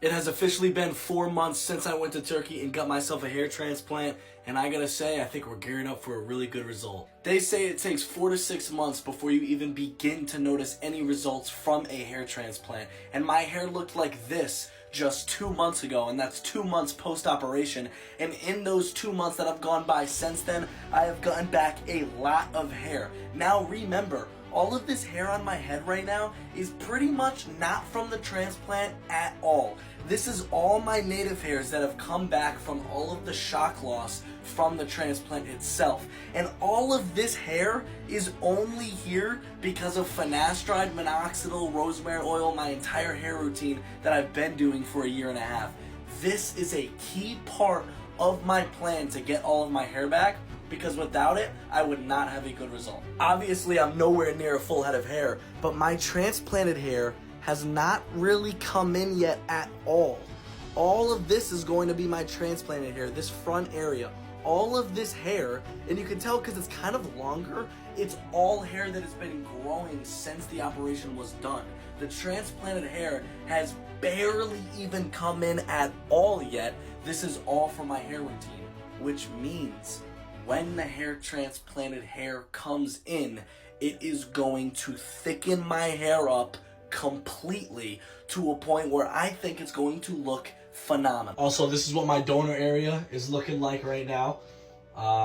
It has officially been 4 months since I went to Turkey and got myself a hair transplant, and I gotta say, I think we're gearing up for a really good result. They say it takes 4 to 6 months before you even begin to notice any results from a hair transplant, and my hair looked like this just 2 months ago, and that's 2 months post-operation, and in those 2 months that have gone by since then, I have gotten back a lot of hair. Now remember, all of this hair on my head right now is pretty much not from the transplant at all. This is all my native hairs that have come back from all of the shock loss from the transplant itself. And all of this hair is only here because of finasteride, minoxidil, rosemary oil, my entire hair routine that I've been doing for a year and a half. This is a key part of my plan to get all of my hair back, because without it, I would not have a good result. Obviously, I'm nowhere near a full head of hair, but my transplanted hair has not really come in yet at all. All of this is going to be my transplanted hair, this front area. All of this hair, and you can tell because it's kind of longer, it's all hair that has been growing since the operation was done. The transplanted hair has barely even come in at all yet. This is all for my hair routine, which means when the hair transplanted hair comes in, it is going to thicken my hair up completely to a point where I think it's going to look phenomenal. Also, this is what my donor area is looking like right now.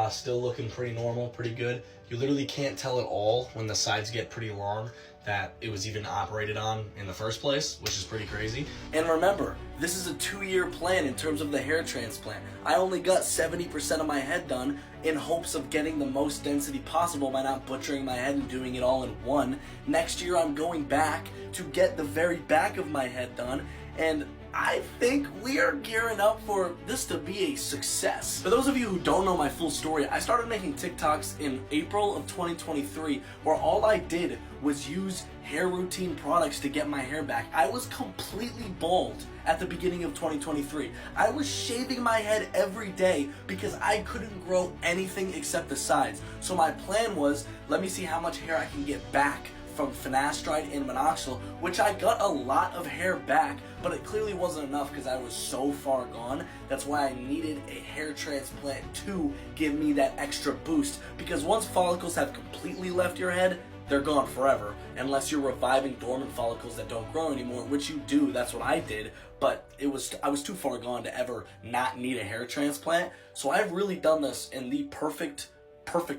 Still looking pretty normal, pretty good. You literally can't tell at all when the sides get pretty long that it was even operated on in the first place, which is pretty crazy. And remember, this is a 2-year plan in terms of the hair transplant. I only got 70% of my head done in hopes of getting the most density possible by not butchering my head and doing it all in one. Next year, I'm going back to get the very back of my head done, and I think we are gearing up for this to be a success. For those of you who don't know my full story, I started making TikToks in April of 2023 where all I did was use hair routine products to get my hair back. I was completely bald at the beginning of 2023. I was shaving my head every day because I couldn't grow anything except the sides. So my plan was, let me see how much hair I can get back from finasteride and minoxidil, which I got a lot of hair back, but it clearly wasn't enough because I was so far gone. That's why I needed a hair transplant to give me that extra boost, because once follicles have completely left your head, they're gone forever, unless you're reviving dormant follicles that don't grow anymore, which you do. That's what I did, but I was too far gone to ever not need a hair transplant. So I've really done this in the perfect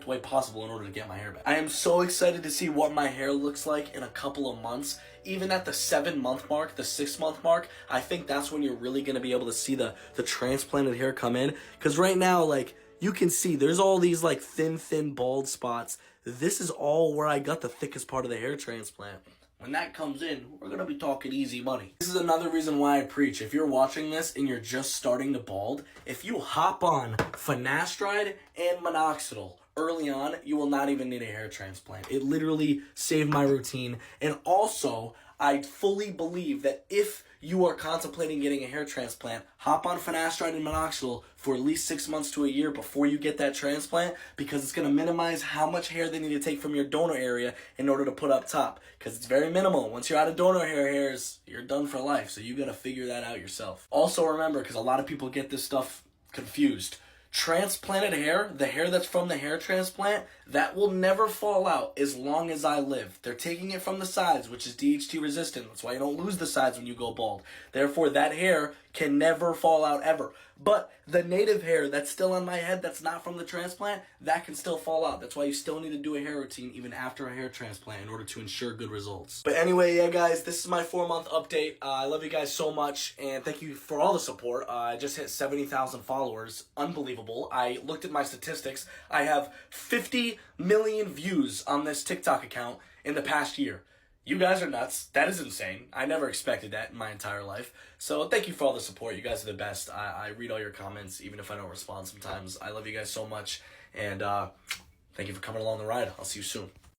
way possible in order to get my hair back. I am so excited to see what my hair looks like in a couple of months. Even at the 7-month mark, the 6-month mark, I think that's when you're really going to be able to see the transplanted hair come in. Because right now, like, you can see there's all these like thin bald spots. This is all where I got the thickest part of the hair transplant. When that comes in, we're going to be talking easy money. This is another reason why I preach. If you're watching this and you're just starting to bald, if you hop on finasteride and minoxidil early on, you will not even need a hair transplant. It literally saved my routine. And also, I fully believe that if you are contemplating getting a hair transplant, hop on finasteride and minoxidil for at least 6 months to a year before you get that transplant, because it's going to minimize how much hair they need to take from your donor area in order to put up top, because it's very minimal. Once you're out of donor hairs, you're done for life, so you got to figure that out yourself. Also remember, because a lot of people get this stuff confused, transplanted hair, the hair that's from the hair transplant, that will never fall out as long as I live. They're taking it from the sides, which is DHT resistant. That's why you don't lose the sides when you go bald. Therefore, that hair can never fall out ever. But the native hair that's still on my head that's not from the transplant, that can still fall out. That's why you still need to do a hair routine even after a hair transplant in order to ensure good results. But anyway, yeah guys, this is my 4-month update. I love you guys so much, and thank you for all the support. I just hit 70,000 followers. Unbelievable. I looked at my statistics. I have 50 million views on this TikTok account in the past year. You guys are nuts. That is insane. I never expected that in my entire life. So thank you for all the support. You guys are the best. I read all your comments, even if I don't respond sometimes. I love you guys so much. And thank you for coming along the ride. I'll see you soon.